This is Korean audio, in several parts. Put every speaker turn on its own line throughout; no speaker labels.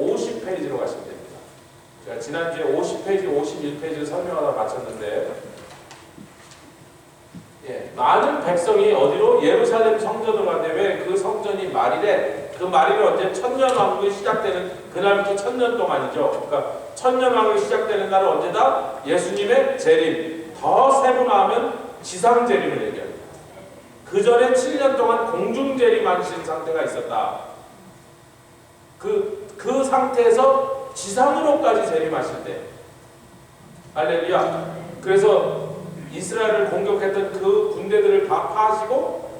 50페이지로 가시면 됩니다. 제가 지난주에 50페이지, 51페이지를 설명하다 마쳤는데, 많은 백성이 어디로? 예루살렘 성전으로 갔는데 왜 그 성전이 말일에, 그 말일이 언제? 천년왕국이 시작되는 그날부터 1000년 동안이죠. 그러니까 천년왕국이 시작되는 날은 언제다? 예수님의 재림. 더 세분화하면 지상 재림을 얘기합니다. 그 전에 7년 동안 공중 재림하신 상태가 있었다. 그 상태에서 지상으로까지 재림하실 때, 할렐루야. 그래서 이스라엘을 공격했던 그 군대들을 다 파하시고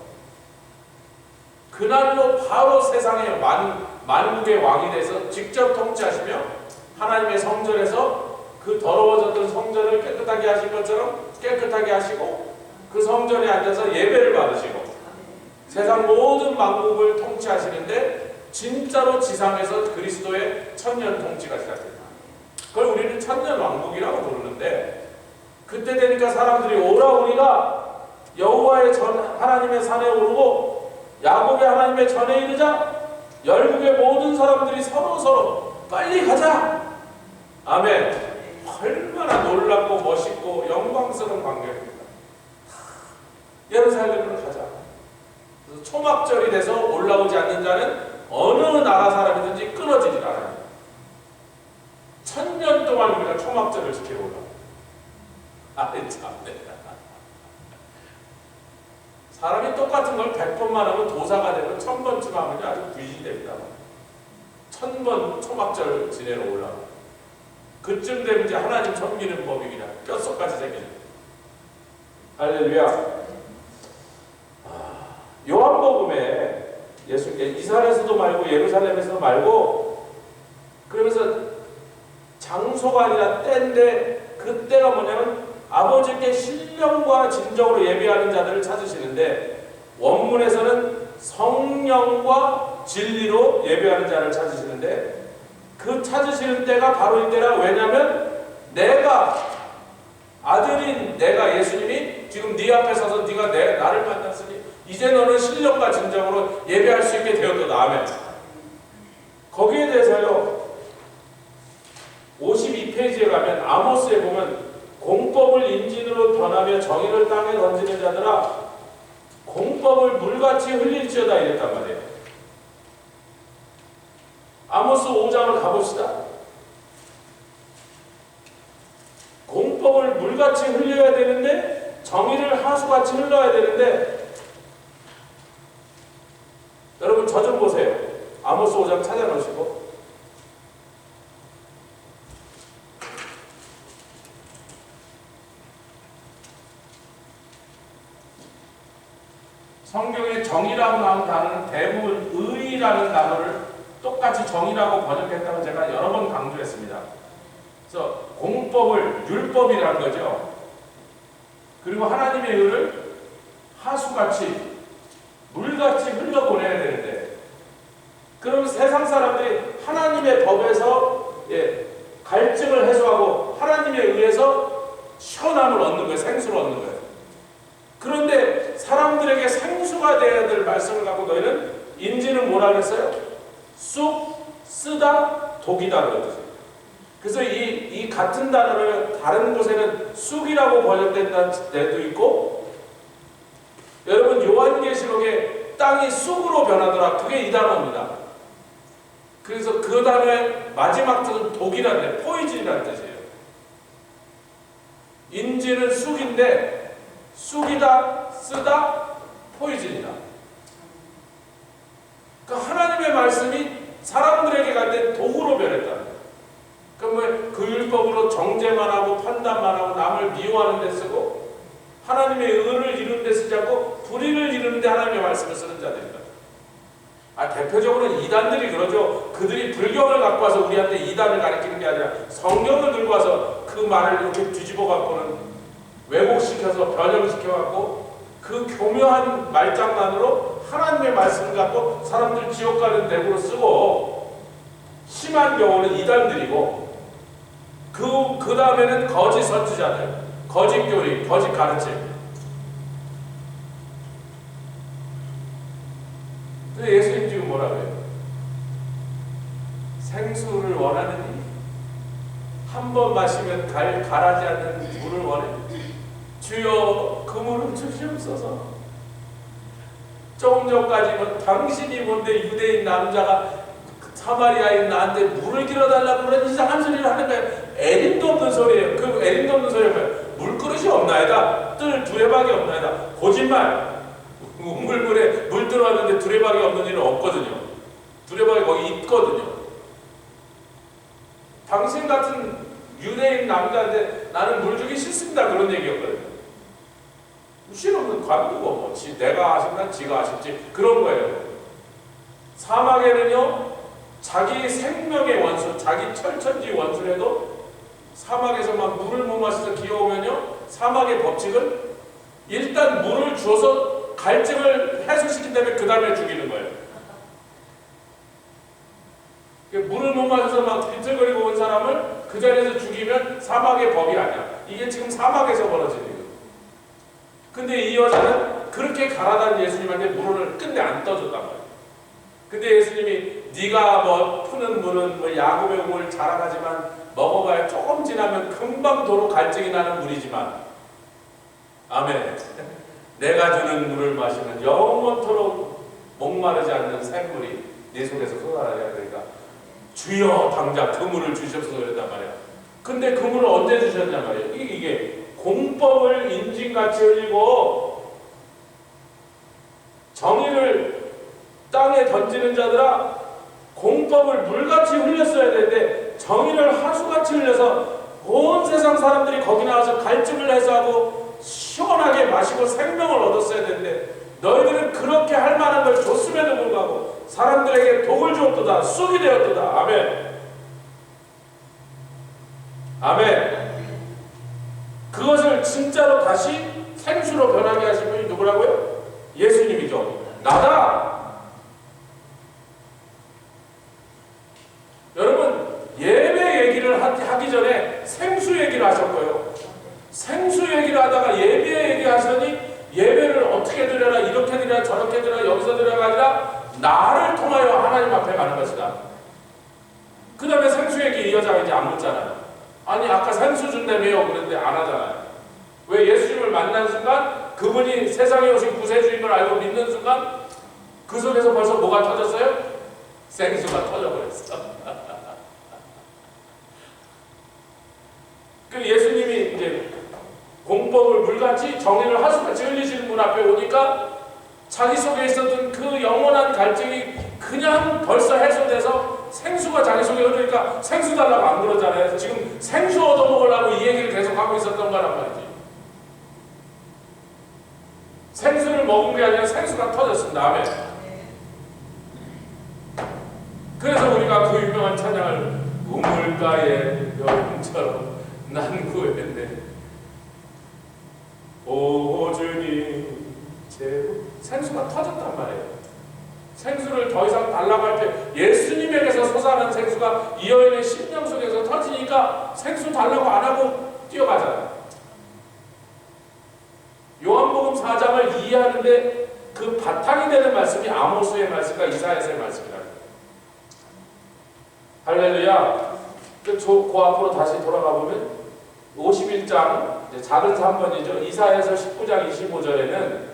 그날로 바로 세상의 만국의 왕이 돼서 직접 통치하시며 하나님의 성전에서 그 더러워졌던 성전을 깨끗하게 하신 것처럼 깨끗하게 하시고 그 성전에 앉아서 예배를 받으시고 세상 모든 만국을 통치하시는데 진짜로 지상에서 그리스도의 천년 통치가 시작됩니다. 그걸 우리는 천년 왕국이라고 부르는데, 그때 되니까 사람들이 오라, 우리가 여호와의 하나님의 산에 오르고 야곱의 하나님의 전에 이르자. 열국의 모든 사람들이 서로 빨리 가자. 아멘. 얼마나 놀랍고 멋있고 영광스러운 광경입니다. 예루살렘으로 가자. 그래서 초막절이 돼서 올라오지 않는 자는 어느 나라 사람이든지 끊어지질 않아요. 1000년 동안 우리가 초막절을 지키러 올라옵니다. 참. 사람이 똑같은 걸 100번만 하면 도사가 되고 1000번쯤 하면 아주 귀신이 됩니다. 1000번 초막절 지내러 올라오고 그쯤 되면 이제 하나님 섬기는 법이 그냥 뼛속까지 생기는. 할렐루야. 요한복음에 예수님께 이스라엘에서도 말고 예루살렘에서도 말고 그러면서 장소가 아니라 때인데, 그때가 뭐냐면 아버지께 신령과 진정으로 예배하는 자들을 찾으시는데, 원문에서는 성령과 진리로 예배하는 자를 찾으시는데, 그 찾으시는 때가 바로 이때라. 왜냐하면 내가 아들인 내가 예수님이 지금 네 앞에 서서 네가 나를 만났으니 이제 너는 신령과 진정으로 예배할 수 있게 되었도다. 아멘. 거기에 대해서요 52페이지에 가면 아모스에 보면 공법을 인진으로 변하며 정의를 땅에 던지는 자들아 공법을 물같이 흘릴지어다 이랬단 말이에요. 아모스 5장을 가봅시다. 공법을 물같이 흘려야 되는데 정의를 하수같이 흘러야 되는데, 여러분 저 좀 보세요. 아모스 5장 찾아놓으시고 성경에 정의라고 나온 단어는 대부분 의라는 단어를 똑같이 정의라고 번역했다고 제가 여러 번 강조했습니다. 그래서 공법을 율법이라는 거죠. 그리고 하나님의 의를 하수같이 물같이 흘러보내야 되는데, 그럼 세상 사람들이 하나님의 법에서 갈증을 해소하고 하나님의 의에서 시원함을 얻는 거예요. 생수를 얻는 거예요. 그런데 사람들에게 생수가 되어야 될 말씀을 갖고 너희는 인지는 뭐라 그랬어요? 쑥, 쓰다, 독이다 그랬어요. 그래서 이 같은 단어를 다른 곳에는 쑥이라고 번역된 데도 있고, 여러분 요한계시록에 땅이 쑥으로 변하더라. 그게 이 단어입니다. 그래서 그 단어의 마지막 뜻은 독이라는 데, 포이즌이라는 뜻이에요. 인지는 쑥인데 쑥이다, 쓰다, 포이즌이다. 그러니까 하나님의 말씀이 사람들에게 갈 때 독으로 변했다. 그러면 그 율법으로 정죄만 하고 판단만 하고 남을 미워하는 데 쓰고 하나님의 의를 이루는 데 쓰지 않고 불의를 이루는 데 하나님의 말씀을 쓰는 자들이다. 대표적으로는 이단들이 그러죠. 그들이 불경을 갖고 와서 우리한테 이단을 가르치는 게 아니라 성경을 들고 와서 그 말을 이렇게 뒤집어 갖고는 왜곡시켜서 변형시켜 갖고 그 교묘한 말장난으로 하나님의 말씀을 갖고 사람들 지옥 가는 대구로 쓰고, 심한 경우는 이단들이고, 그 다음에는 거짓 선지자들, 거짓 교리, 거짓 가르침. 근데 예수님 지금 뭐라고 해요? 생수를 원하느니? 한 번 마시면 가라지 않는 물을 원해? 주여 그 물을 주시옵소서. 조금 전까지는 당신이 뭔데 유대인 남자가 사마리아인 나한테 물을 길어달라고 그런 이상한 소리를 하는 거예요. 애림도 없는 소리예요. 그 애림도 없는 소리가 뭐예요? 물그릇이 없나이다. 뜰 두레박이 없나이다. 거짓말. 우물물에 물 들어왔는데 두레박이 없는 일은 없거든요. 두레박이 거기 있거든요. 당신 같은 유대인 남자한테 나는 물 주기 싫습니다. 그런 얘기였거든요. 싫으면 관두고 뭐 내가 하시면 지가 하실지 그런 거예요. 사막에는요 자기 생명의 원수, 자기 철천지 원수라도 사막에서 막 물을 못 마셔서 기어오면요 사막의 법칙은 일단 물을 주어서 갈증을 해소시킨 다음에 그 다음에 죽이는 거예요. 물을 못 마셔서 막 비틀거리고 온 사람을 그 자리에서 죽이면 사막의 법이 아니야. 이게 지금 사막에서 벌어지는 거예요. 근데 이 여자는 그렇게 갈아단 예수님한테 물을 끝내 안 떠줬단 말이에요. 근데 예수님이 네가 뭐 푸는 물은 뭐 야곱의 물 자라나지만 먹어봐야 조금 지나면 금방 도로 갈증이 나는 물이지만 아멘. 내가 주는 물을 마시면 영원토록 목마르지 않는 샘물이 네 속에서 쏟아나야 되니까 주여 당장 그 물을 주시옵소서 그랬단 말이야. 근데 그 물을 언제 주셨냔 말이에요. 이게 공법을 인진같이 흘리고 정의를 땅에 던지는 자들아 공법을 물같이 흘렸어야 되는데 정의를 하수같이 흘려서 온 세상 사람들이 거기 나와서 갈증을 해소하고 시원하게 마시고 생명을 얻었어야 되는데 너희들은 그렇게 할 만한 걸 줬음에도 불구하고 사람들에게 독을 주었도다. 쑥이 되었도다. 아멘. 아멘. 그것을 진짜로 다시 생수로 변하게 하신 분이 누구라고요? 예수님이죠. 나다. 여러분 예배 얘기를 하기 전에 생수 얘기를 하셨고요. 생수 얘기를 하다가 예배 얘기하시더니 예배를 어떻게 드려라, 이렇게 드려라, 저렇게 드려라, 여기서 드려가 아니라 나를 통하여 하나님 앞에 가는 것이다. 그 다음에 생수 얘기 이 여자가 이제 안 묻잖아요. 아니 아까 생수 준다며요 그런데 안 하잖아요. 왜? 예수님을 만난 순간 그분이 세상에 오신 구세주인 걸 알고 믿는 순간 그 속에서 벌써 뭐가 터졌어요? 생수가 터져버렸어. 그 예수님이 이제 공법을 물같이 정의를 하수같이 흘리시는 분 앞에 오니까 자기 속에 있었던 그 영원한 갈증이 그냥 벌써 해소돼서 생수가 자기 속에 흐르니까 생수 달라고 안 그러잖아요. 지금 생수 얻어먹으려고 이 얘기를 계속 하고 있었던 거란 말이지. 생수를 먹은 게 아니라 생수가 터졌습니다. 아멘. 그래서 우리가 그 유명한 찬양을 우물가에 여름처럼 난 구했네 오 주님 제 생수가 터졌단 말이에요. 생수를 더 이상 달라고 할 때 예수님에게서 솟아난 생수가 이 여인의 심령 속에서 터지니까 생수 달라고 안 하고 뛰어가잖아요. 요한복음 4장을 이해하는데 그 바탕이 되는 말씀이 아모스의 말씀과 이사야서의 말씀이라는 거예요. 할렐루야. 그 앞으로 다시 돌아가 보면 51장 작은 3번이죠. 이사야서 19장 25절에는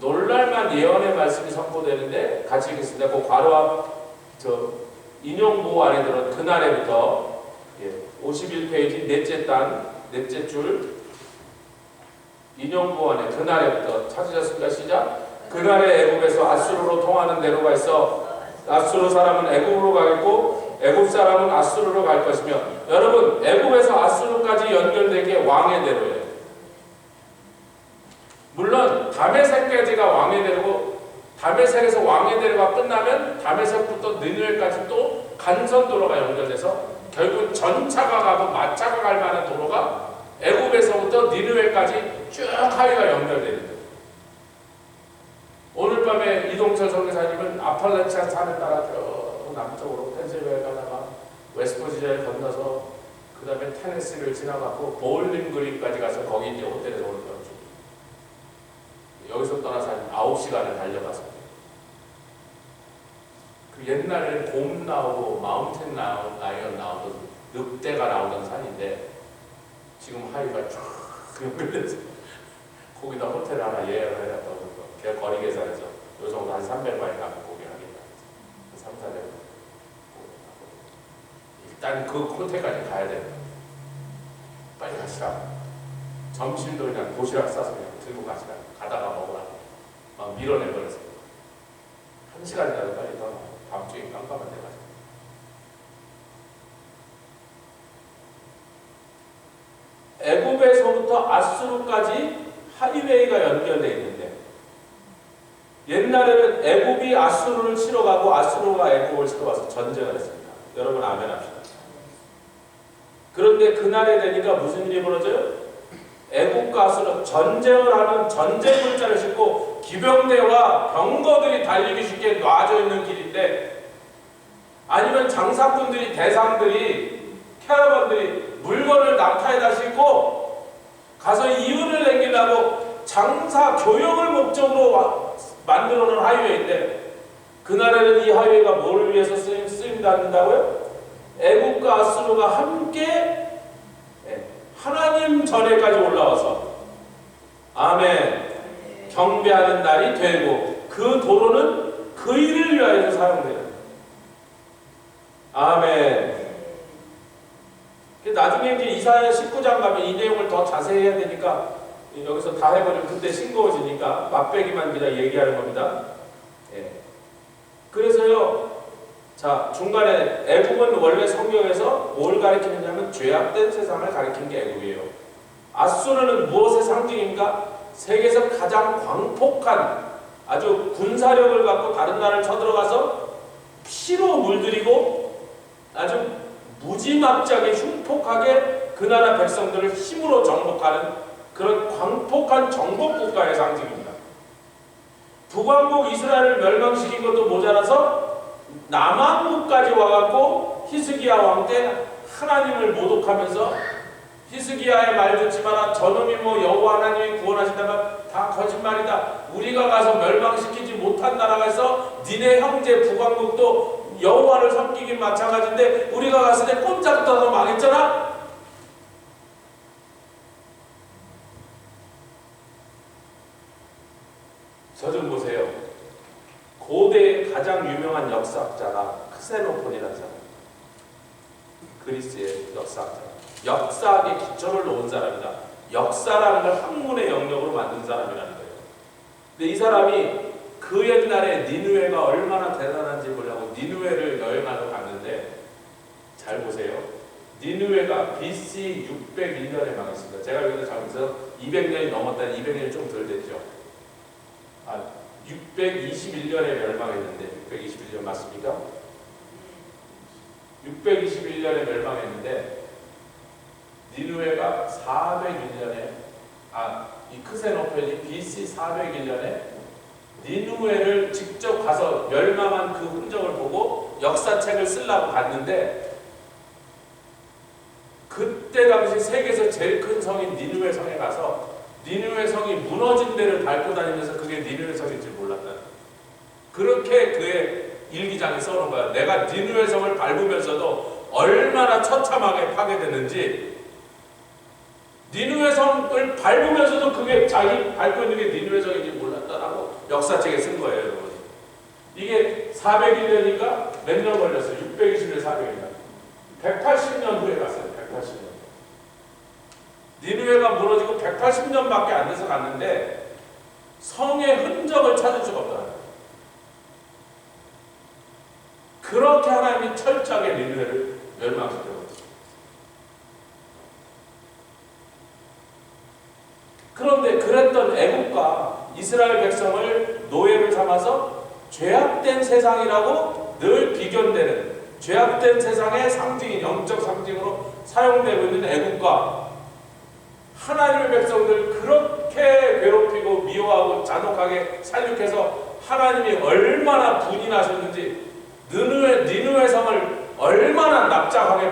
놀랄만 예언의 말씀이 선포되는데 같이 읽겠습니다. 그 괄호와 인용부 안에 들어 그날에부터 51페이지 넷째 단 넷째 줄 인용부 안에 그날에부터 찾으셨습니까? 시작. 그날에 애굽에서 아수르로 통하는 대로가 있어 아수르 사람은 애굽으로 가겠고 애굽 사람은 아수르로 갈 것이며 여러분 애굽에서 아수르까지 연결된 게 왕의 대로예요. 물론 다메섹까지가 왕의 대로고 다메섹에서 왕의 대로가 끝나면 다메섹부터 느느웨까지 또 간선도로가 연결돼서 결국 전차가 가고 마차가 갈 만한 도로가 애굽에서부터 니느웨까지 쭉 하위가 연결되는 거예요. 오늘 밤에 이동철 선교사님은 아팔레차 산을 따라 쭉 남쪽으로 펜실베니아 가다가 웨스트버지니아를 건너서 그 다음에 테네시를 지나가고 보울링 그린까지 가서 거기 이제 호텔에서 오늘 밤 여기서 떠나서 한 9시간을 달려가서 그 그 옛날에 곰 나오고 마운틴 라이언 나오던 늑대가 나오던 산인데 지금 하이가 쫙 연결돼서 거기다 호텔 하나 예약을 해놨다고 걔 거리 계산해서 요 정도 한 300만이 가면 거기 하겠다. 3, 400만. 일단 그 호텔까지 가야 됩니다. 빨리 가시라. 점심도 그냥 도시락 싸서 그냥 들고 가시라. 가다가 먹으라. 막 밀어내버렸어요. 1시간이라도 빨리 더 다음 주에 깜깜한 데 가자. 애굽에서부터 아수르까지 하이웨이가 연결되어 있는데 옛날에는 애굽이 아수르를 치러 가고 아수르가 애굽을 치러 가서 전쟁을 했습니다. 여러분 아멘 합시다. 그런데 그날에 되니까 무슨 일이 벌어져요? 애국과 아수르 전쟁을 하는 전쟁 물자를 싣고 기병대와 병거들이 달리기 쉽게 놔져 있는 길인데 아니면 장사꾼들이 대상들이 캐러반들이 물건을 낙타에다 싣고 가서 이윤을 남기려고 장사 교역을 목적으로 만들어 놓은 하이웨이인데 그날에는 이 하이웨이가 뭐를 위해서 쓰임받는다고요? 애국과 아수르가 함께 하나님 전에까지 올라와서 아멘 경배하는 날이 되고 그 도로는 그 일을 위하여 사용돼요. 아멘. 나중에 이제 이사야 19장 가면 이 내용을 더 자세히 해야 되니까 여기서 다 해버리면 그때 싱거워지니까 맛배기만 그냥 얘기하는 겁니다. 예. 그래서요. 자, 중간에 애굽은 원래 성경에서 뭘 가리키느냐면 죄악된 세상을 가리킨 게 애굽이에요. 아수르는 무엇의 상징입니까? 세계에서 가장 광폭한 아주 군사력을 갖고 다른 나라를 쳐들어가서 피로 물들이고 아주 무지막지하게 흉폭하게 그 나라 백성들을 힘으로 정복하는 그런 광폭한 정복 국가의 상징입니다. 북왕국 이스라엘을 멸망시킨 것도 모자라서 남왕국까지 와갖고 히스기야 왕 때 하나님을 모독하면서 히스기야의 말 듣지 마라. 저놈이 뭐 여호와 하나님이 구원하신다면 다 거짓말이다. 우리가 가서 멸망시키지 못한 나라가 있어. 니네 형제 북왕국도 여호와를 섬기긴 마찬가지인데 우리가 갔을 때 꼼짝 떠서 망했잖아. 저 좀 보세요. 고대의 가장 유명한 역사학자가 크세노폰이라는 사람. 그리스의 역사학자. 역사학의 기초를 놓은 사람이다. 역사라는 걸 학문의 영역으로 만든 사람이라는 거예요. 근데 이 사람이 그 옛날에 니느웨가 얼마나 대단한지 보려고 니느웨를 여행하러 갔는데 잘 보세요. 니느웨가 BC 601년에 망했습니다. 제가 여기서 잘못해서 200년이 넘었다니 200년이 좀 덜 됐죠. 621년에 멸망했는데 621년 맞습니까? 621년에 멸망했는데 니느웨가 401년에 이 크세노펜이 BC 401년에 니느웨를 직접 가서 멸망한 그 흔적을 보고 역사책을 쓰려고 갔는데 그때 당시 세계에서 제일 큰 성인 니느웨 성에 가서 니느웨 성이 무너진 데를 밟고 다니면서 그게 니느웨 성인 줄 몰랐다. 그렇게 그의 일기장에 써놓은 거야. 내가 니느웨 성을 밟으면서도 얼마나 처참하게 파괴됐는지 니느웨 성을 밟으면서도 그게 자기 밟고 있는 게 니느웨 성인지 몰랐다라고 역사책에 쓴 거예요. 여러분. 이게 401년이니까 몇 년 걸렸어요? 620년 400년. 180년 후에 갔어요. 180년. 니느웨가 무너지고 180년밖에 안 돼서 갔는데 성의 흔적을 찾을 수가 없다. 그렇게 하나님이 철저하게 니느웨를 멸망시켰어요. 그런데 그랬던 애국과 이스라엘 백성을 노예를 삼아서 죄악된 세상이라고 늘 비견되는 죄악된 세상의 상징인 영적 상징으로 사용되고 있는 애국과 하나님의 백성들 그렇게 괴롭히고 미워하고 잔혹하게 살육해서 하나님이 얼마나 분이 나셨는지 니느웨 성을 얼마나 납작하게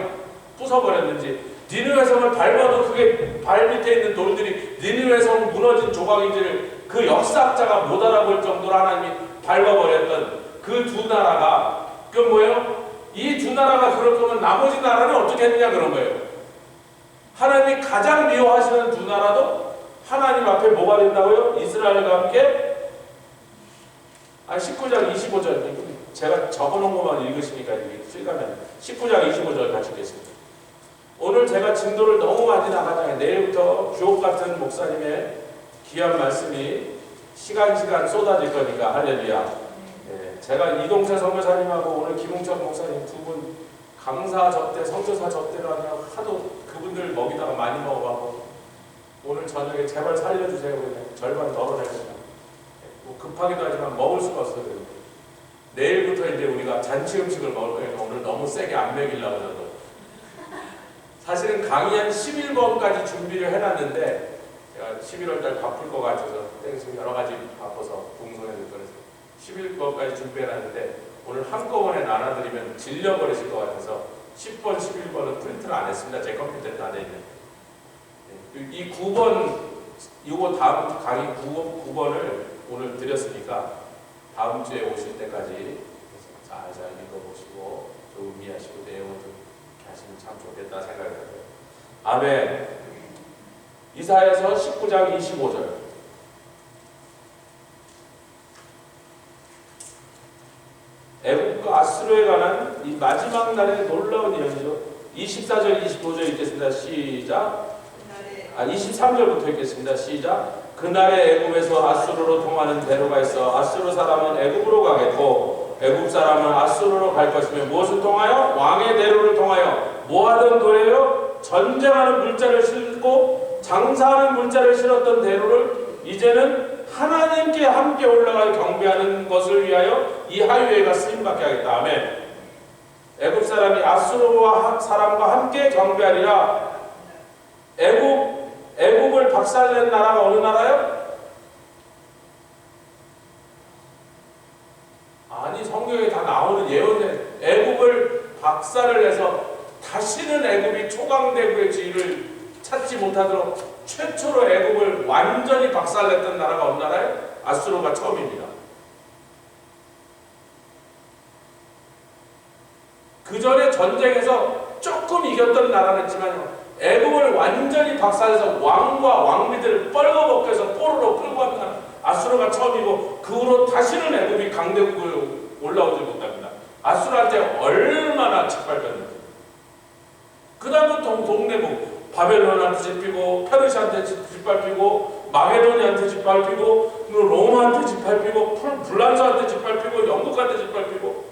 부숴버렸는지 니느웨 성을 밟아도 그게 발 밑에 있는 돌들이 니느웨 성 무너진 조각인지를 그 역사학자가 못 알아볼 정도로 하나님이 밟아버렸던 그 두 나라가 그건 뭐예요? 이 두 나라가 그럴 거면 나머지 나라는 어떻게 했느냐 그런 거예요. 하나님이 가장 미워하시는 두 나라도 하나님 앞에 뭐가 된다고요? 이스라엘과 함께 19장 25절 제가 적어놓은 것만 읽으시니까 이게 실감나요. 19장 25절 같이 읽겠습니다. 오늘 제가 진도를 너무 많이 나가잖아요. 내일부터 주옥 같은 목사님의 귀한 말씀이 시간 쏟아질 거니까 할렐루야. 네, 제가 이동철 선교사님하고 오늘 김웅천 목사님 두 분 강사 접대, 선교사 접대를 하며 하도 그분들 먹이다가 많이 먹어가고 오늘 저녁에 제발 살려주세요. 그냥 절반 덜어내고 뭐 급하기도 하지만 먹을 수가 없어요. 내일부터 이제 우리가 잔치 음식을 먹을 거니까 오늘 너무 세게 안 먹이려고 그러고 사실은 강의 한 11번까지 준비를 해놨는데 제가 11월달 바쁠 것 같아서 지금 여러 가지 바빠서 동성애를 그래서 11번까지 준비해놨는데 오늘 한꺼번에 나눠드리면 질려버리실 것 같아서 10번, 11번은 프린트를 안 했습니다. 제 컴퓨터에 다 돼 있는. 이 9번, 이거 다음 강의 9번을 오늘 드렸으니까 다음 주에 오실 때까지 잘 읽어보시고 좀 의미하시고 내용을 좀 이렇게 하시면 참 좋겠다 생각이 들어요. 아멘. 이사야서 19장 25절. 애국과 아수르에 관한 이 마지막 날의 놀라운 이야기죠. 24절 25절 읽겠습니다. 시작. 23절부터 읽겠습니다. 시작. 그날에 애굽에서 아수르로 통하는 대로가 있어 아수르 사람은 애굽으로 가겠고 애굽 사람은 아수르로 갈 것이며 무엇을 통하여? 왕의 대로를 통하여. 뭐 하던 도예요? 전쟁하는 물자를 싣고 장사하는 물자를 실었던 대로를 이제는 하나님께 함께 올라가 경배하는 것을 위하여 이 하이웨이가 쓰임받게 하겠다. 아멘. 애굽 사람이 아수르 사람과 함께 경배하리라. 애굽을 박살낸 나라가 어느 나라요? 아니 성경에 다 나오는 예언에 애굽을 박살을 내서 다시는 애굽이 초강대국의 지위를 찾지 못하도록 최초로 애굽을 완전히 박살냈던 나라가 어느 나라예요? 아수르가 처음입니다. 그 전에 전쟁에서 조금 이겼던 나라는 있지만 애굽을 완전히 박살내서 왕과 왕비들을 뻘거벗겨서 포로로 끌고 간 나라 아수르가 처음이고 그 후로 다시는 애굽이 강대국을 올라오지 못합니다. 아수르한테 얼마나 짓밟혔는지. 그 다음부터 동네국 바벨론한테 짓밟히고 페르시아한테 짓밟히고 마게도니아한테 짓밟히고 로마한테 짓밟히고 불란서한테 짓밟히고 영국한테 짓밟히고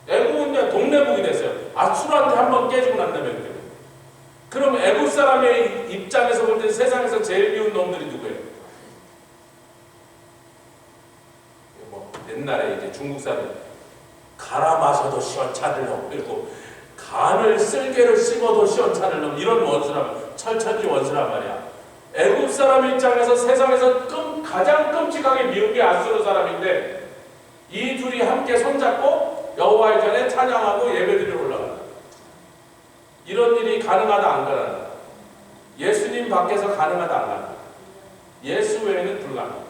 애굽은 그냥 동네국이 됐어요. 아수르한테 한번 깨지고 난 다음에 그럼 애굽 사람의 입장에서 볼 때 세상에서 제일 미운 놈들이 누구예요? 뭐 옛날에 이제 중국 사람이 갈아 마셔도 시원찮을 놈 그리고 간을 쓸개로 씹어도 시원찮을 놈 이런 원수란 철천지 원수란 말이야. 애굽 사람 입장에서 세상에서 가장 끔찍하게 미운 게 아수르 사람인데 이 둘이 함께 손잡고 여호와의 전에 찬양하고 예배드리러 올라간다. 이런 일이 가능하다 안 가능하다. 예수님 밖에서 가능하다 안 가능하다. 예수 외에는 불가능하다.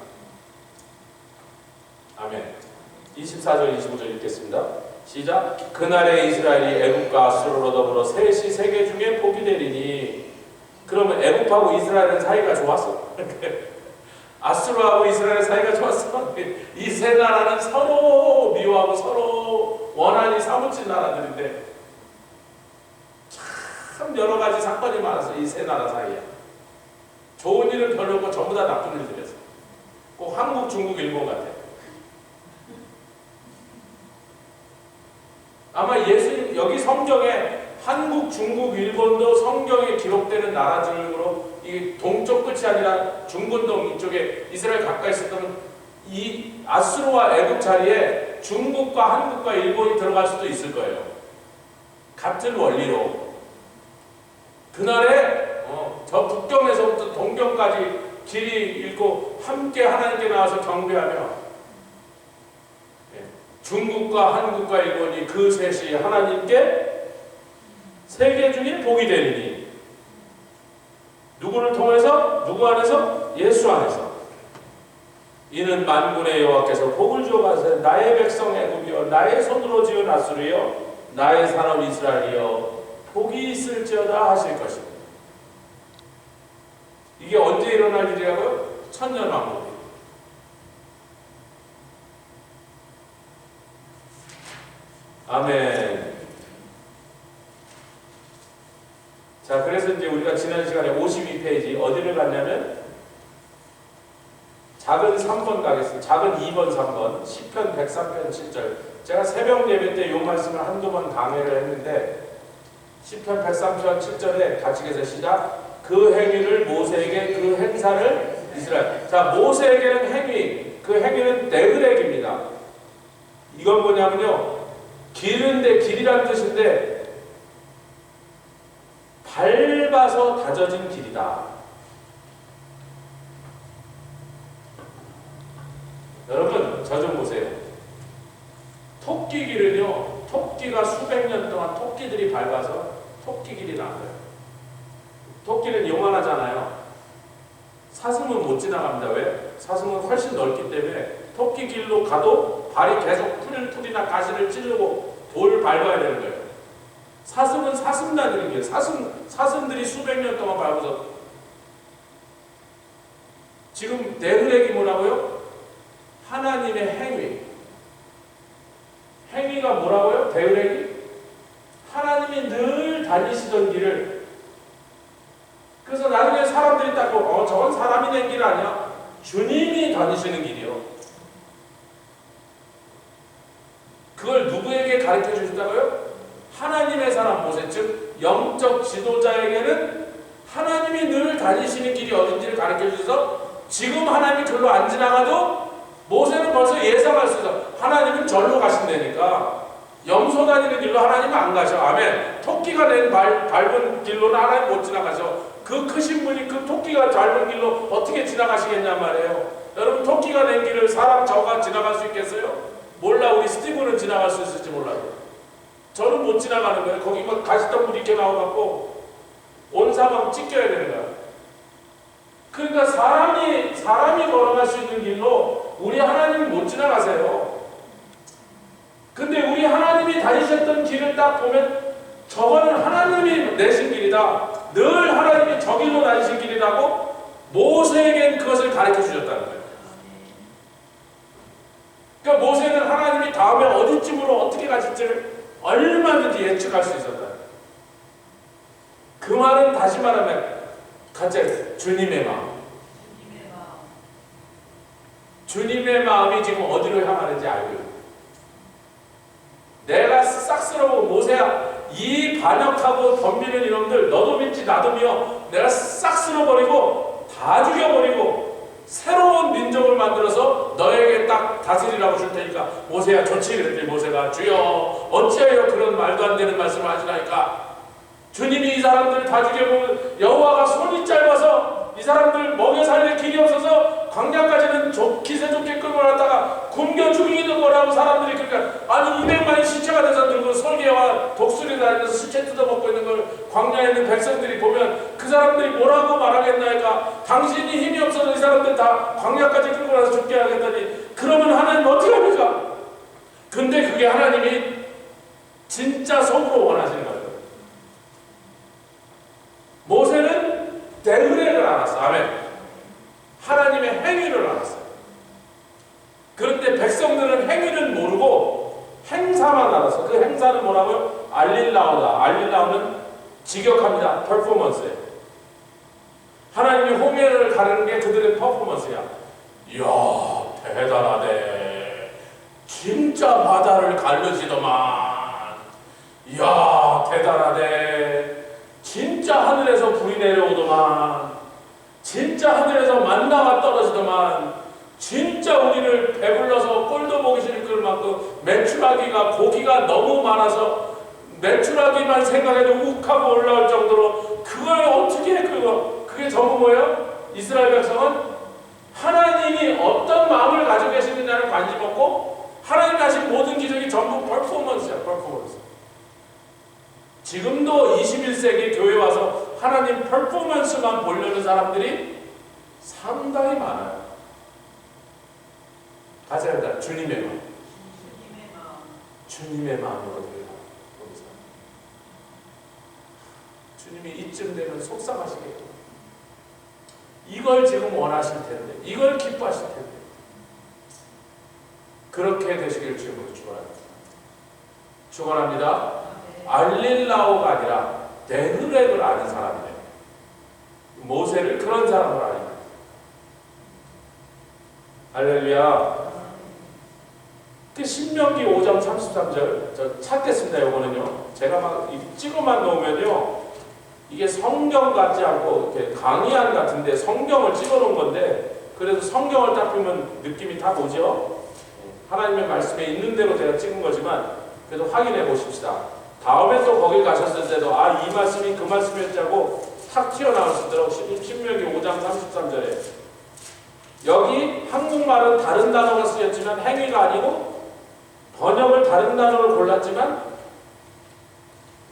아멘. 24절 25절 읽겠습니다. 시작. 그날에 이스라엘이 애굽과 아수르로 더불어 셋이 세계 중에 포기되리니. 그러면 애굽하고 이스라엘은 사이가 좋았어. 아수르하고 이스라엘 사이가 좋았어. 이 세 나라는 서로 미워하고 서로 원한이 사무친 나라들인데 참 여러 가지 사건이 많아서 이 세 나라 사이에 좋은 일은 별로 없고 전부 다 나쁜 일들이었어. 꼭 한국, 중국, 일본 같아. 아마 예수님 여기 성경에 한국, 중국, 일본도 성경에 기록되는 나라들로 이 동쪽 끝이 아니라 중근동 이쪽에 이스라엘 가까이 있었다면 이 아수르와 애굽 자리에 중국과 한국과 일본이 들어갈 수도 있을 거예요. 같은 원리로. 그날에 저 북경에서부터 동경까지 길이 잃고 함께 하나님께 나와서 경배하며 중국과 한국과 일본이 그 셋이 하나님께 세계 중에 복이 되리니 누구를 통해서? 누구 안에서? 예수 안에서. 이는 만군의 여호와께서 복을 주어 가시되 나의 백성 애굽이여 나의 손으로 지어 낫으리여 나의 사람 이스라엘이여 복이 있을지어다 하실 것입니다. 이게 언제 일어날 일이라고요? 천년왕국이에요. 아멘. 자, 그래서 이제 우리가 지난 시간에 52페이지 어디를 갔냐면 작은 3번 가겠습니다. 작은 2번, 3번 시편 103편 7절. 제가 새벽 예배 때 이 말씀을 한두 번 강의를 했는데 시편 103편 7절에 같이 계세요. 시작. 그 행위를 모세에게 그 행사를 이스라엘. 자, 모세에게는 행위, 그 행위는 데그렉입니다. 이건 뭐냐면요, 기른데, 길이란 뜻인데 밟아서 다져진 길이다. 여러분, 저 좀 보세요. 토끼 길은요, 토끼가 수백 년 동안 토끼들이 밟아서 토끼 길이 나와요. 토끼는 요만하잖아요. 사슴은 못 지나갑니다. 왜? 사슴은 훨씬 넓기 때문에 토끼 길로 가도 발이 계속 풀이나 가시를 찌르고 돌을 밟아야 되는 거예요. 사슴은 사슴 나들인 거예요. 사슴들이 수백 년 동안 밟아서. 지금 데그렉이 뭐라고요? 하나님의 행위. 행위가 뭐라고요? 데그렉이? 하나님이 늘 다니시던 길을. 그래서 나중에 사람들이 딱 보고 저건 사람이 낸 길 아니야? 주님이 다니시는 길이요. 그걸 누구에게 가르쳐 주셨다고요? 하나님의 사람 모세, 즉 영적 지도자에게는 하나님이 늘 다니시는 길이 어딘지를 가르쳐 주셔서 지금 하나님이 글로 안 지나가도 모세는 벌써 예상할 수 있어. 하나님은 절로 가신다니까. 염소 다니는 길로 하나님은 안 가셔. 아멘. 토끼가 낸 밟은 길로는 하나님 못 지나가셔. 그 크신 분이 그 토끼가 밟은 길로 어떻게 지나가시겠냐 말이에요. 여러분, 토끼가 낸 길을 사람 저가 지나갈 수 있겠어요? 몰라. 우리 스티븐은 지나갈 수 있을지 몰라요. 저는 못 지나가는 거예요. 거기 막 가시덤불 이렇게 나와갖고 온 사방 찢겨야 되는 거야. 그러니까 사람이 걸어갈 수 있는 길로 우리 하나님은 못 지나가세요. 근데 우리 하나님이 다니셨던 길을 딱 보면 저거는 하나님이 내신 길이다. 늘 하나님이 저 길로 다니신 길이라고 모세에겐 그것을 가르쳐 주셨다는 거예요. 그러니까 모세는 하나님이 다음에 어디쯤으로 어떻게 가실지를 얼마든지 예측할 수 있었다. 그 말은 다시 말하면 같이 주님의 마음. 주님의 마음이 지금 어디로 향하는지 알고 있어요. 내가 싹쓸어보고 모세야, 이 반역하고 덤비는 이놈들 너도 믿지 나도 믿어. 내가 싹 쓸어버리고 다 죽여버리고 새로운 민족을 만들어서 너에게 딱 다스리라고 줄 테니까 모세야 좋지. 그랬더니 모세가 주여 어찌하여 그런 말도 안 되는 말씀을 하시나이까. 주님이 이 사람들을 다 죽여보면 여호와가 손이 짧아서 이 사람들 먹여 살릴 길이 없어서 광야까지는 기세 좋게 끌고 갔다가 굶겨 죽이는 거라고 사람들이. 그러니까 아니 200만이 시체가 돼서 들고 설계와 독수리 다니면서 시체 뜯어먹고 있는 걸 광야에 있는 백성들이 보면 그 사람들이 뭐라고 말하겠나이까. 당신이 힘이 없어서 이 사람들 다 광야까지 끌고 가서 죽게 하겠다니. 그러면 하나님 어떻게 합니까? 근데 그게 하나님이 진짜 속으로 원하시는 거예요. 모세는 데그렉을 알았어. 아멘. 하나님의 행위를 알았어요. 그런데 백성들은 행위를 모르고 행사만 알았어. 그 행사는 뭐라고요? 알릴라오다. 알릴라오는 직역합니다. 퍼포먼스예요. 하나님이 홍해를 가르는 게 그들의 퍼포먼스야. 이야 대단하네. 진짜 바다를 가르시더만. 이야 대단하네. 진짜 하늘에서 불이 내려오더만. 진짜 하늘에서 만나가 떨어지더만. 진짜 우리를 배불러서 꼴도 보기 싫을 만큼 메추라기가 고기가 너무 많아서 메추라기만 생각해도 욱하고 올라올 정도로 그걸 어떻게 그게 전부 뭐예요? 이스라엘 백성은 하나님이 어떤 마음을 가지고 계시느냐를 관심 없고 하나님이 하신 모든 기적이 전부 퍼포먼스야. 퍼포먼스. 지금도 21세기 교회 와서 하나님 퍼포먼스만 보려는 사람들이 상당히 많아요. 같이 합니다. 주님의 마음. 주님의 마음으로 되라. 주님이 이쯤 되면 속상하시겠고, 이걸 지금 원하실 텐데, 이걸 기뻐하실 텐데, 그렇게 되시길 주님으로 축원합니다. 축원합니다. 알릴라오가 아니라 데흐렉을 아는 사람이에요. 모세를 그런 사람으로 아니까. 할렐루야. 그 신명기 5장 33절 저 찾겠습니다. 요거는요. 제가 막 찍어만 놓으면요, 이게 성경 같지 않고 이렇게 강의안 같은데 성경을 찍어 놓은 건데, 그래서 성경을 딱 보면 느낌이 다 오죠. 하나님의 말씀에 있는 대로 제가 찍은 거지만 그래도 확인해 보십시다. 다음에 또 거기 가셨을 때도 이 말씀이 그 말씀이었자고 탁 튀어나올 수 있도록 신명기 5장 33절에 여기 한국말은 다른 단어가 쓰였지만 행위가 아니고 번역을 다른 단어를 골랐지만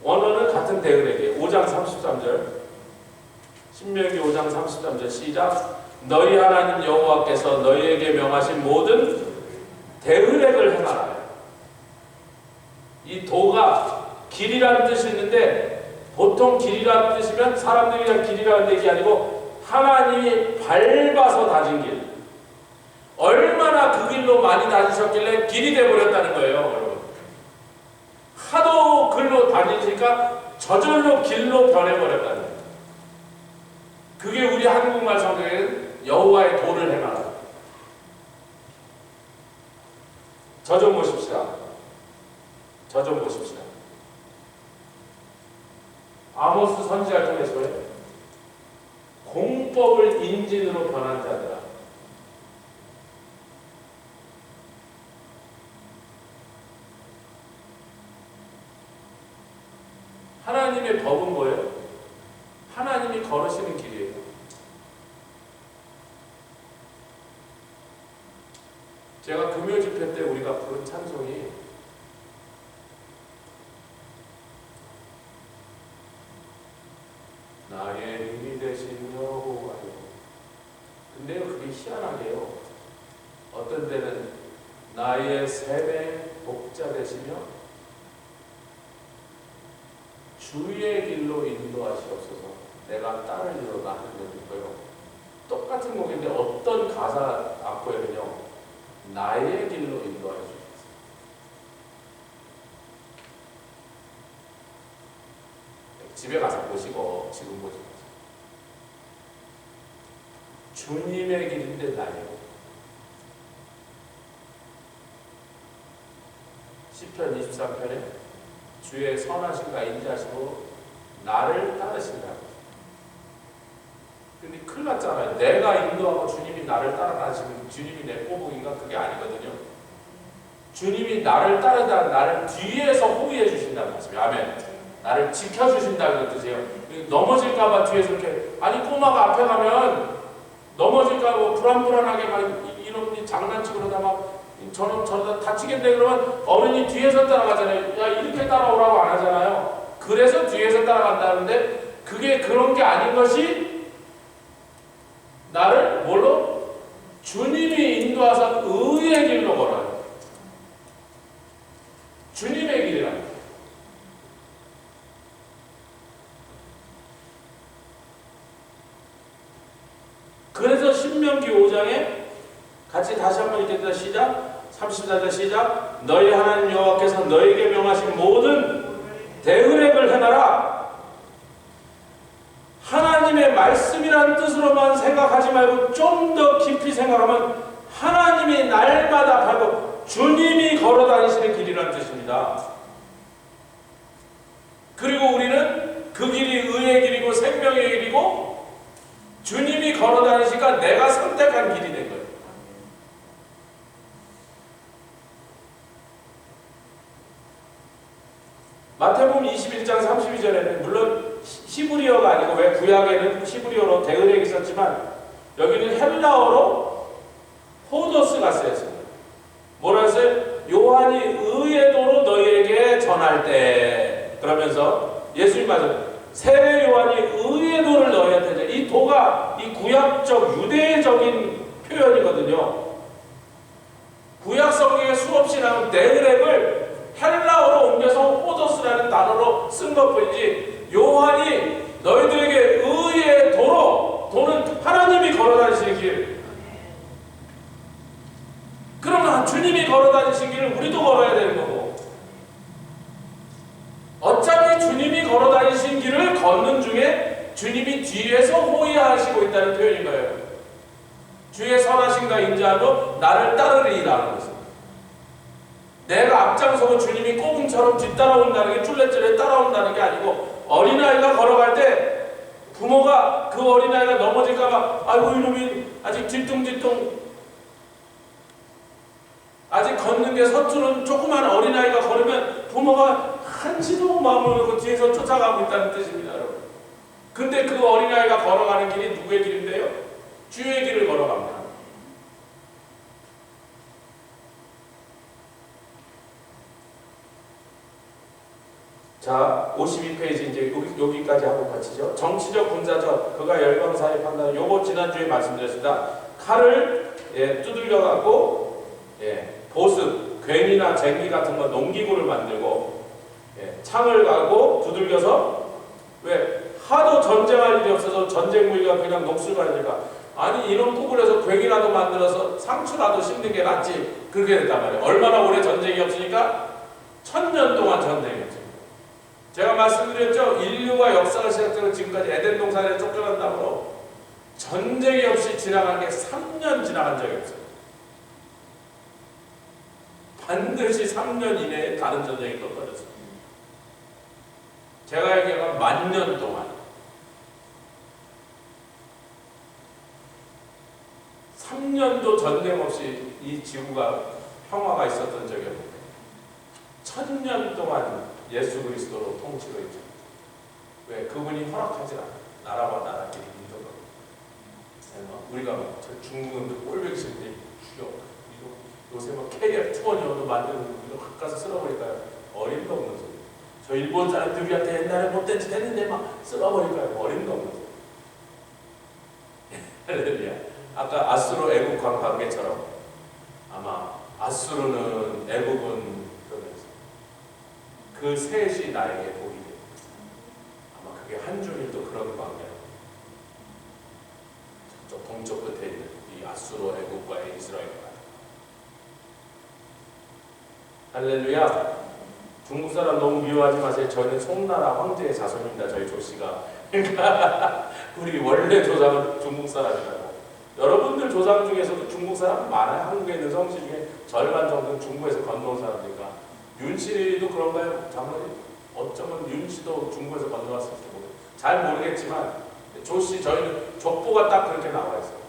원어는 같은 데흐렉이에요. 5장 33절 신명기 5장 33절 시작. 너희 하나님 여호와께서 너희에게 명하신 모든 데흐렉을 행하라. 이 도가 길이라는 뜻이 있는데 보통 길이라는 뜻이면 사람들이 그냥 길이라는 얘기 아니고 하나님이 밟아서 다진 길. 얼마나 그 길로 많이 다니셨길래 길이 되어버렸다는 거예요, 여러분. 하도 글로 다니시니까 저절로 길로 변해버렸다는 거예요. 그게 우리 한국말 성경에는 여호와의 도를 행하라. 저 좀 보십시다. 저 좀 보십시다. 아모스 선지자를 통해서요, 공법을 인진으로 변한 자들아, 하나님의 법은 뭐예요? 하나님이 걸으시는 길이에요. 제가 금요 집회 때 우리가 부른 찬송이 나의 힘이 되신 여호와여. 근데요, 그게 희한하게요, 어떤 때는 나의 샘의 목자 되시며 주의 길로 인도하시옵소서 내가 따르리로다 하는 것도 있고요. 똑같은 곡인데 어떤 가사 앞부에는요, 나의 길로 인도하여 주옵소서. 집에 가서 보시고 지금 보시고 주님의 길인데 나예요. 시편 23편에 주의 선하심과 인자하시고 나를 따르신다고. 근데 큰일 났잖아요. 내가 인도하고 주님이 나를 따라가시면 주님이 내 꼬북인가? 그게 아니거든요. 주님이 나를 따르다 나를 뒤에서 호위해 주신다는 말씀이에요. 아멘. 나를 지켜주신다는 뜻이에요. 넘어질까봐 뒤에서 이렇게, 아니 꼬마가 앞에 가면 넘어질까봐 불안불안하게 막 이놈이 장난치고 그러다 막 저러다 다치겠네. 그러면 어른이 뒤에서 따라가잖아요. 야, 이렇게 따라오라고 안 하잖아요. 그래서 뒤에서 따라간다는데, 그게 그런 게 아닌 것이 나를 뭘로? 주님이 인도하사 의의 길로 걸어요. 주님의 길이라는 거예요. 그래서 신명기 5장에 같이 다시 한번 읽겠습니다. 시작. 34절 시작. 너희 하나님 여호와께서 너희에게 명하신 모든 데흐렉을 행하라. 하나님의 말씀이라는 뜻으로만 생각하지 말고 좀 더 깊이 생각하면 하나님이 날마다 밟고 주님이 걸어 다니시는 길이라는 뜻입니다. 그리고 우리는 그 길이 의의 길이고 생명의 길이고 주님이 걸어 다니시니까 내가 선택한 길이 된 거예요. 마태복음 21장 32절에는 물론 히브리어가 아니고, 왜 구약에는 히브리어로 데흐렉이 있었지만 여기는 헬라어로 호도스가 쓰였습니다. 뭐라 했어요? 요한이 의의 도로 너희에게 전할 때, 그러면서 예수님 맞아요. 세례 요한이 의의 도를 너희한테, 이 도가 이 구약적 유대적인 표현이거든요. 구약 성경에 수없이 나온 네그렉을 헬라어로 옮겨서 호도스라는 단어로 쓴 것뿐이지, 요한이 너희들에게 의의 도로, 도는 하나님이 걸어다니시는 길. 그러면 주님이 걸어다니신 길을 우리도 걸어야 되는 거고, 어차피 주님이 걸어다니신 길을 걷는 중에 주님이 뒤에서 호위하시고 있다는 표현인 거예요. 주의 선하심과 인자함으로 나를 따르리라는 것입니다. 내가 앞장서고 주님이 꼬붕처럼 뒤따라온다는 게, 쫄래쫄래 따라온다는 게 아니고, 어린아이가 걸어갈 때 부모가 그 어린아이가 넘어질까봐 아이고 이놈이 아직 뒤뚱뒤뚱, 아직 걷는 게 서투른 조그만 어린아이가 걸으면 부모가 한시도 마음을 놓고 뒤에서 쫓아가고 있다는 뜻입니다, 여러분. 근데 그 어린아이가 걸어가는 길이 누구의 길인데요? 주의 길을 걸어갑니다. 자, 52페이지 이제 여기까지 하고 같이죠. 정치적, 군사적, 그가 열방사의 판단. 요거 지난주에 말씀드렸습니다. 칼을 두들겨갖고 보습, 괜이나 쟁기 같은 거 농기구를 만들고, 창을 가고 두들겨서, 왜 하도 전쟁할 일이 없어서 전쟁 무기가 그냥 녹슬가니까, 아니 이런 부분에서 괜이라도 만들어서 상추라도 심는 게 낫지, 그렇게 됐단 말이에요. 얼마나 오래 전쟁이 없으니까 1000년 동안 전쟁이 없어요. 제가 말씀드렸죠. 인류가 역사가 시작되고 지금까지 에덴 동산에 쫓겨난 다음으로 전쟁이 없이 지나간 게 3년 지나간 적이 없어요. 반드시 3년 이내에 다른 전쟁이 또 터졌어요. 제가 얘기한 10,000년 동안 3년도 전쟁 없이 이 지구가 평화가 있었던 적이 없는데 1000년 동안 예수 그리스도로 통치로 있죠. 왜? 그분이 허락하지 않아요. 나라와 나라끼리 믿어가고. 우리가 중국은 꼴보기 싫은데 죽여. 요새 캐리어 투어니어도 만들고 우리가 가까이서 쓸어버릴까요? 어림도 없는 소리. 저 일본 사람들한테 옛날에 못된 짓 했는데 막 쓸어버릴까요? 어림도 없는 소리. 할렐루야. 아까 아수르 애국 관계처럼 아마 아수르는 애국은 그 셋이 나에게 복이 됩니다. 아마 그게 한중일도 그런 관계로 저쪽 동쪽 끝에 있는 이 아수르 애국과의 이스라엘과 할렐루야. 중국 사람 너무 미워하지 마세요. 저희는 송나라 황제의 자손입니다. 저희 조씨가. 그러니까 우리 원래 조상은 중국 사람이라고. 여러분들 조상 중에서도 중국 사람 많아요. 한국에 있는 성씨 중에 절반 정도는 중국에서 건너온 사람이니까. 윤씨도 그런가요? 장로님? 어쩌면 윤씨도 중국에서 건너왔을지 모르겠어요. 잘 모르겠지만 조씨, 저희는 족보가 딱 그렇게 나와 있어요.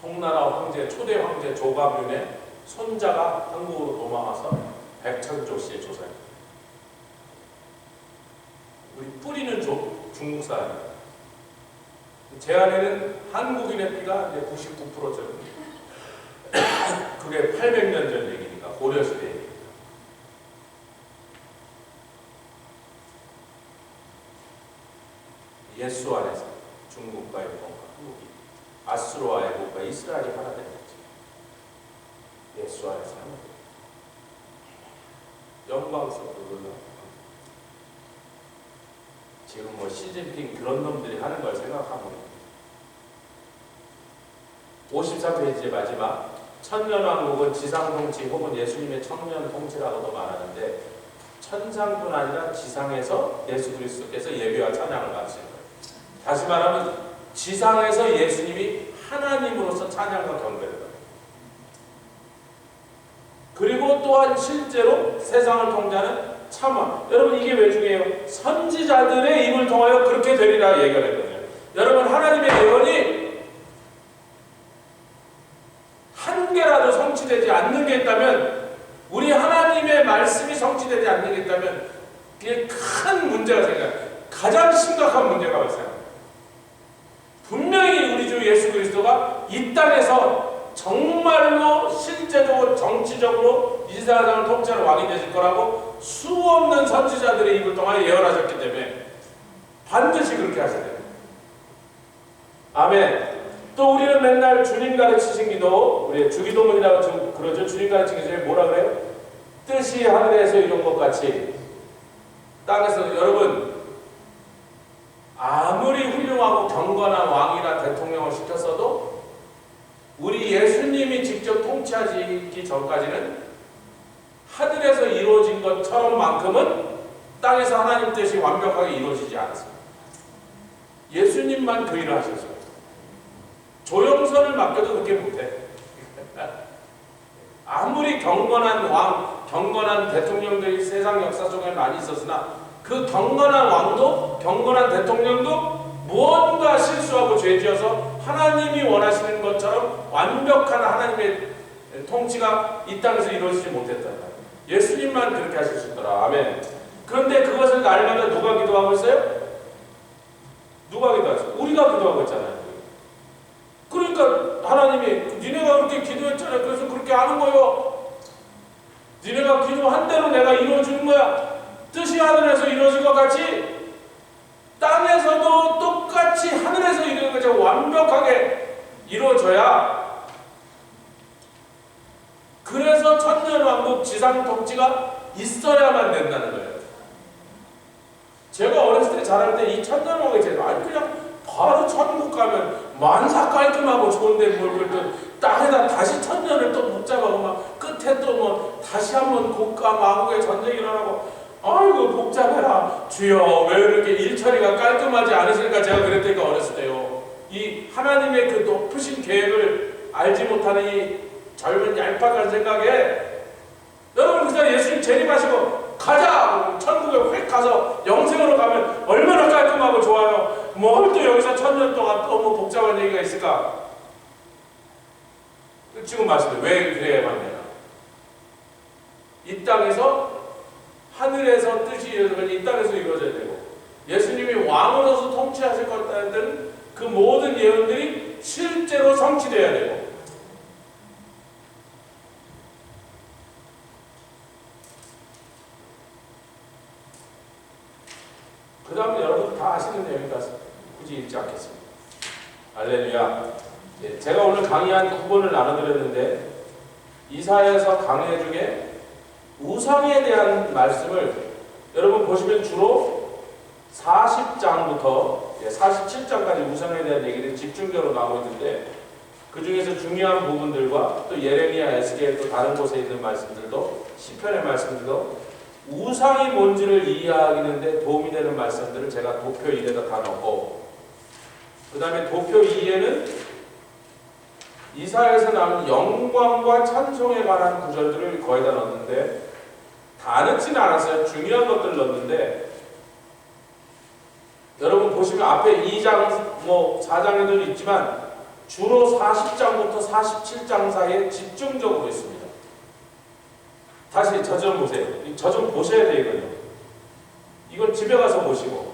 송나라 황제, 초대 황제 조가문의 손자가 한국으로 도망와서 백천조씨의 조상입니다. 우리 뿌리는 중국 사람입니다. 제 안에는 한국인의 피가 99%죠. 그게 800년 전 얘기니까, 고려시대 얘기니까. 예수 안에서 중국과의 뭔가 한국이, 아수르와의 뭔가 이스라엘이 하나 되는 거지. 예수 안에서 하나 되는 영광스럽고. 지금 뭐 시진핑 그런 놈들이 하는 걸 생각하면 53페이지의 마지막, 천년왕국은 지상통치 혹은 예수님의 청년통치라고도 말하는데, 천상뿐 아니라 지상에서 예수 그리스도께서 예배와 찬양을 받으시는 거예요. 다시 말하면 지상에서 예수님이 하나님으로서 찬양과 경배를 받아요. 그리고 또한 실제로 세상을 통제하는 참화. 여러분 이게 왜 중요해요? 선지자들의 입을 통하여 그렇게 되리라 얘기를 했거든요. 여러분 하나님의 예언이 한 개라도 성취되지 않는 게 있다면, 우리 하나님의 말씀이 성취되지 않는 게 있다면 그게 큰 문제가 생겨요. 가장 심각한 문제가 발생합니다. 분명히 우리 주 예수 그리스도가 이 땅에서 정말로 실제적으로 정치적으로 이 세상을 통치하는 왕이 되실 거라고 수없는 선지자들의 입을 통하여 예언하셨기 때문에 반드시 그렇게 하셔야 돼요. 아멘. 또 우리는 맨날 주님 가르치신 기도, 우리 주기도문이라고 그러죠. 주님 가르치신 기도에 뭐라 그래요? 뜻이 하늘에서 이룬 것 같이 땅에서. 여러분, 아무리 훌륭하고 경건한 왕이나 대통령을 시켰어도 우리 예수님이 직접 통치하기 전까지는 하늘에서 이루어진 것처럼만큼은 땅에서 하나님 뜻이 완벽하게 이루어지지 않았습니다. 예수님만 그 일을 하셨어요. 조영선을 맡겨도 그렇게 못해. 아무리 경건한 왕, 경건한 대통령들이 세상 역사 속에 많이 있었으나 그 경건한 왕도, 경건한 대통령도 무언가 실수하고 죄지어서 하나님이 원하시는 것처럼 완벽한 하나님의 통치가 이 땅에서 이루어지지 못했다. 예수님만 그렇게 하실 수 있더라. 아멘. 그런데 그것을 날마다 누가 기도하고 있어요? 누가 기도하고 있어요? 우리가 기도하고 있잖아요. 그러니까 하나님이 니네가 그렇게 기도했잖아요. 그래서 그렇게 하는 거요. 니네가 기도한 대로 내가 이루어주는 거야. 뜻이 하늘에서 이루어진 것 같이 땅에서도 똑같이 하늘에서 이루어진 것처럼 완벽하게 이루어져야, 그래서 천년왕국 지상 통치가 있어야만 된다는 거예요. 제가 어렸을 때 자랄 때 이 천년왕국이 제일, 아니 그냥 바로 천국 가면 만사 깔끔하고 좋은데 뭘 또 땅에다 다시 천년을 또 복잡하고 막 끝에 또 뭐 다시 한번 국가 마국의 전쟁이 일어나고, 아이고 복잡해라. 주여 왜 이렇게 일처리가 깔끔하지 않으실까. 제가 그랬다니까 어렸을 때요. 이 하나님의 그 높으신 계획을 알지 못하는 이 젊은 얄팍한 생각에, 여러분 그냥 예수님 재림하시고 가자! 천국에 휙 가서 영생으로 가면 얼마나 깔끔하고 좋아요. 뭘 또 여기서 천년 동안 또 뭐 복잡한 얘기가 있을까? 지금 말씀해. 왜 그래야만 되나? 이 땅에서, 하늘에서 뜻이 이루어지면 이 땅에서 이루어져야 되고, 예수님이 왕으로서 통치하실 것다는 그 모든 예언들이 실제로 성취되어야 되고, 그 다음에 여러분 다 아시는 내용이라서 굳이 읽지 않겠습니다. 할렐루야. 네, 제가 오늘 강의 한 9번을 나눠드렸는데 이사야서 강해 중에 우상에 대한 말씀을 여러분 보시면 주로 40장부터 47장까지 우상에 대한 얘기를 집중적으로 나오고 있는데, 그 중에서 중요한 부분들과 또 예레미야, 에스겔, 또 다른 곳에 있는 말씀들도, 시편의 말씀들도 우상이 뭔지를 이해하기는데 도움이 되는 말씀들을 제가 도표 1에다 다 넣고, 그 다음에 도표 2에는 이사야에서 나오는 영광과 찬송에 관한 구절들을 거의 다 넣었는데, 다 넣지는 않았어요. 중요한 것들을 넣었는데, 여러분 보시면 앞에 2장, 4장에도 있지만 주로 40장부터 47장 사이에 집중적으로 있습니다. 다시 저 좀 보세요. 저 좀 보셔야 되거든요. 이건 집에 가서 보시고,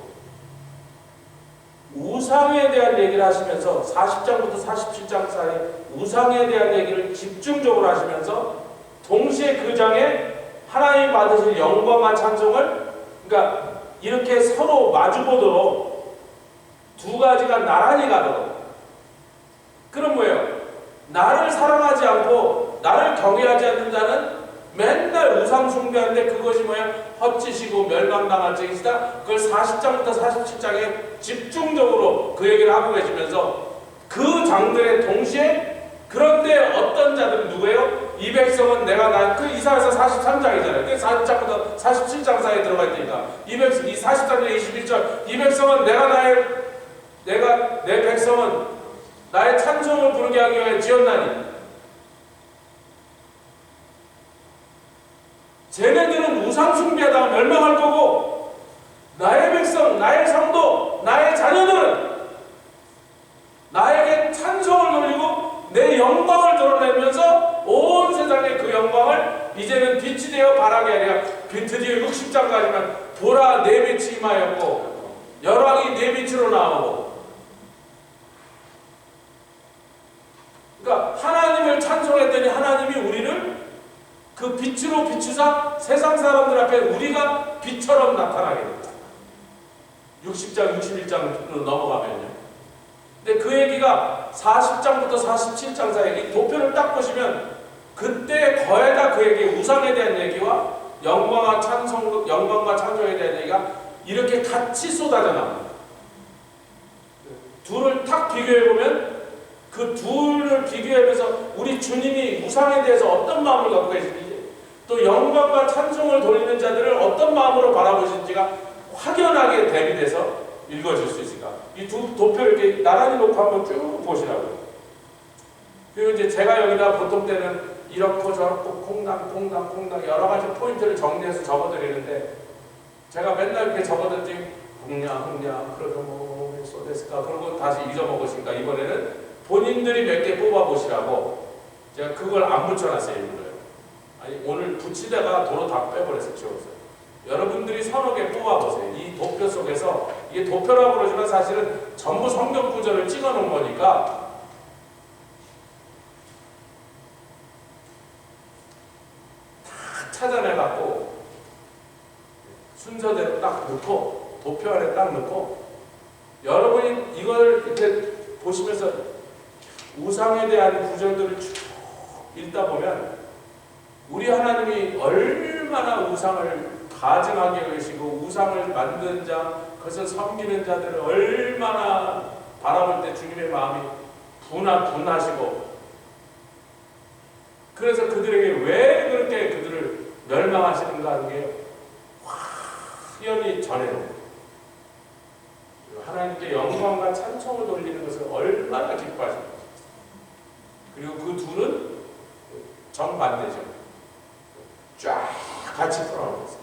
우상에 대한 얘기를 하시면서 40장부터 47장 사이에 우상에 대한 얘기를 집중적으로 하시면서 동시에 그 장에 하나님 받으실 영광과 찬송을, 그러니까 이렇게 서로 마주보도록 두 가지가 나란히 가도록. 그럼 뭐예요? 나를 사랑하지 않고 나를 경외하지 않는 자는 맨날 우상 숭배하는데 그것이 뭐야? 헛짓이고 멸망당할 적이시다. 그걸 40장부터 47장에 집중적으로 그 얘기를 하고 계시면서 그 장들의 동시에, 그런데 어떤 자들은 누구예요? 이 백성은 내가 그 이사야서 43장이잖아요. 그 40장부터 47장 사이에 들어가 있으니까 이 40장에 21절, 이 백성은 내 백성은 나의 찬송을 부르게 하기 위해 지었나니, 쟤네들은 우상 숭배하다가 멸망할 거고, 나의 백성, 나의 성도, 나의 자녀들은 나에게 찬송을 돌리고 내 영광을 드러내면서 온 세상에 그 영광을 이제는 빛이 되어 바라게 하리라. 드디어 60장까지만 보라 내 빛이 임하였고 열왕이 내 빛으로 나오고. 그러니까 하나님을 찬송했더니 하나님이 우리를 그 빛으로 비추사 세상 사람들 앞에 우리가 빛처럼 나타나게 됩니다. 60장, 61장으로 넘어가면요. 근데 그 얘기가 40장부터 47장 사이 이 도표를 딱 보시면 그때 거의 다 그에게 우상에 대한 얘기와 영광과 찬송에 대한 얘기가 이렇게 같이 쏟아져 나옵니다. 둘을 탁 비교해보면 그 둘을 비교하면서 우리 주님이 우상에 대해서 어떤 마음을 갖고 계신지 또 영광과 찬송을 돌리는 자들을 어떤 마음으로 바라보시는지가 확연하게 대비돼서 읽어질 수 있을까? 이 두 도표를 이렇게 나란히 놓고 한번 쭉 보시라고요. 그리고 이제 제가 여기다 보통 때는 이렇고 저렇고 콩당 여러 가지 포인트를 정리해서 적어드리는데 제가 맨날 이렇게 적어뒀지 흥냐 그래도 뭐 소데스까 그러고 다시 잊어먹으시니까 이번에는 본인들이 몇 개 뽑아보시라고 제가 그걸 안 붙여놨어요. 일부러요. 아니 오늘 붙이다가 도로 다 빼버려서 지웠어요. 여러분들이 서너 개 뽑아보세요. 이 도표 속에서 이게 도표라고 그러지만 사실은 전부 성경 구절을 찍어놓은 거니까 다 찾아내갖고 순서대로 딱 넣고 도표 안에 딱 넣고 여러분이 이걸 이렇게 보시면서 우상에 대한 구절들을 쭉 읽다 보면 우리 하나님이 얼마나 우상을 가증하게 계시고 우상을 만든 자, 그것을 섬기는 자들을 얼마나 바라볼 때 주님의 마음이 분하시고 그래서 그들에게 왜 그렇게 그들을 멸망하시는가 하는 게 확연히 전해놓고 하나님께 영광과 찬송을 돌리는 것을 얼마나 기뻐하십니까? 그리고 그 둘은 정반대죠. 쫙 같이 풀어놓았어요.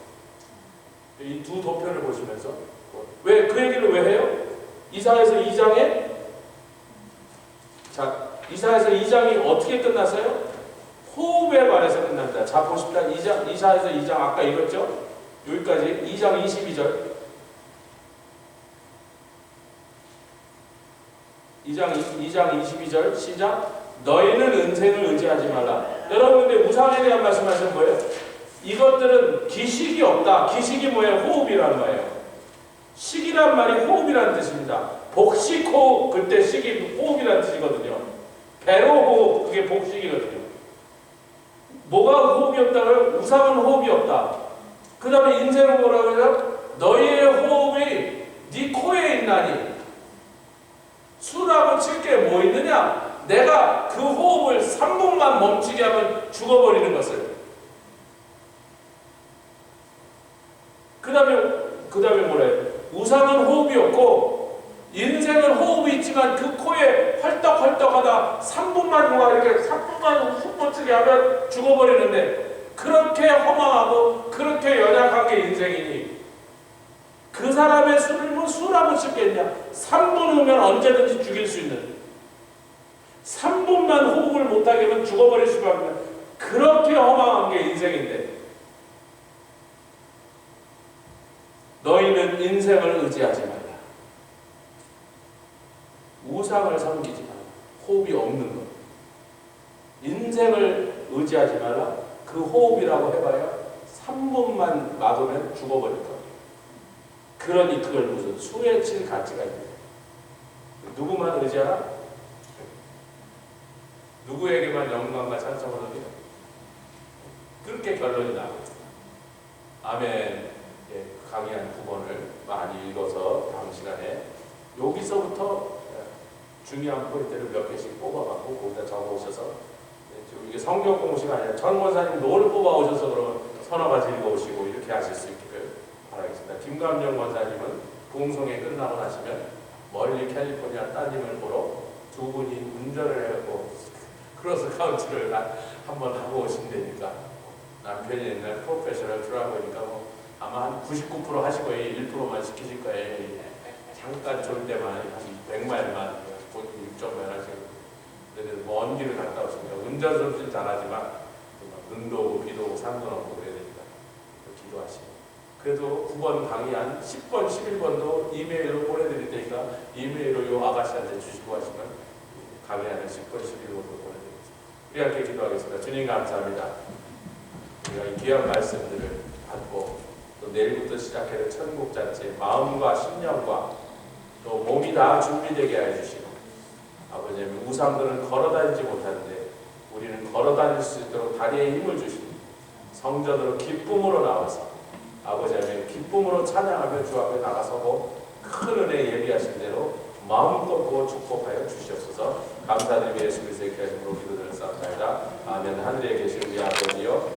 이 두 도표를 보시면서 왜 그 얘기를 왜 해요? 이사야서 2장에 이사야서 2장이 어떻게 끝났어요? 호흡에 관해서 끝납니다. 자 보십시다. 이사야서 2장 아까 읽었죠? 여기까지 2장 22절 2장 22절 시작. 너희는 은생을 의지하지 말라. 여러분 근데 우상에 대한 말씀하시는 거예요? 이것들은 기식이 없다. 기식이 뭐예요? 호흡이라는 거예요. 식이란 말이 호흡이라는 뜻입니다. 복식 호흡, 그때 식이 호흡이라는 뜻이거든요. 배로 호흡, 그게 복식이거든요. 뭐가 호흡이 없다고요? 우상은 호흡이 없다. 그 다음에 인생은 뭐라고 해요? 너희의 호흡이 네 코에 있나니. 수라고 칠 게 뭐 있느냐? 내가 그 호흡을 3분만 멈추게 하면 죽어버리는 것을. 그 다음에 뭐래요? 우상은 호흡이 없고 인생은 호흡이 있지만 그 코에 헐떡헐떡하다 3분만 누가 이렇게 3분만 훅 멈추게 하면 죽어버리는데 그렇게 허망하고 그렇게 연약한 게 인생이니 그 사람의 술을 수라고 칠겠냐? 3분 후면 언제든지 죽일 수 있는 3분만 호흡을 못하게 하면 죽어버릴 수밖에 없는 그렇게 허망한 게 인생인데 너희는 인생을 의지하지 말라. 우상을 섬기지 말라. 호흡이 없는 것. 인생을 의지하지 말라. 그 호흡이라고 해봐야 3분만 막으면 죽어버릴 거예요. 그러니 그걸 무슨 수에 칠 가치가 있냐. 누구만 의지하라? 누구에게만 영광과 찬송을 하냐. 그렇게 결론이 나옵니다. 아멘. 강의한 9번을 많이 읽어서 다음 시간에 여기서부터 중요한 포인트를 몇 개씩 뽑아갖고 거기다 적어오셔서 이게 성경 공시가 아니라 전 권사님 노를 뽑아오셔서 그러면 서너 가지 읽어오시고 이렇게 하실 수 있기를 바라겠습니다. 김감정 권사님은 부흥성회 끝나고 나시면 멀리 캘리포니아 따님을 보러 두 분이 운전을 해갖고 크로스 카운트를 한번 하고 오신다니까 남편이 옛날 프로페셔널 트라블이니까 뭐 아마 한 99% 하시고 1%만 시키실 거예요. 잠깐 졸 때만 한 100마일만 6.만 하시고 먼 길을 갔다 오십니다. 운전 좀 잘하지만 눈도 오고 비도 오고 산도 없고 그래야 되니까 기도하시고 그래도 9번 강의 한 10번, 11번도 이메일로 보내드릴 테니까 이메일로 요 아가씨한테 주시고 하시면 강의 한 10번, 11번도 보내드리겠습니다. 우리 함께 기도하겠습니다. 주님 감사합니다. 우리가 이 귀한 말씀들을 받고 또 내일부터 시작해야 천국 자체 마음과 심령과 또 몸이 다 준비되게 해주시고 아버지님 우상들은 걸어다니지 못하는데 우리는 걸어다닐 수 있도록 다리에 힘을 주시니 성전으로 기쁨으로 나와서 아버지 하나님 기쁨으로 찬양하며 주 앞에 나가서고 큰 은혜 예비하신 대로 마음껏 부어 축복하여 주시옵소서. 감사드리며 예수 그리스도의 이름으로 기도드렸사옵나이다. 아멘. 하늘에 계신 우리 아버지여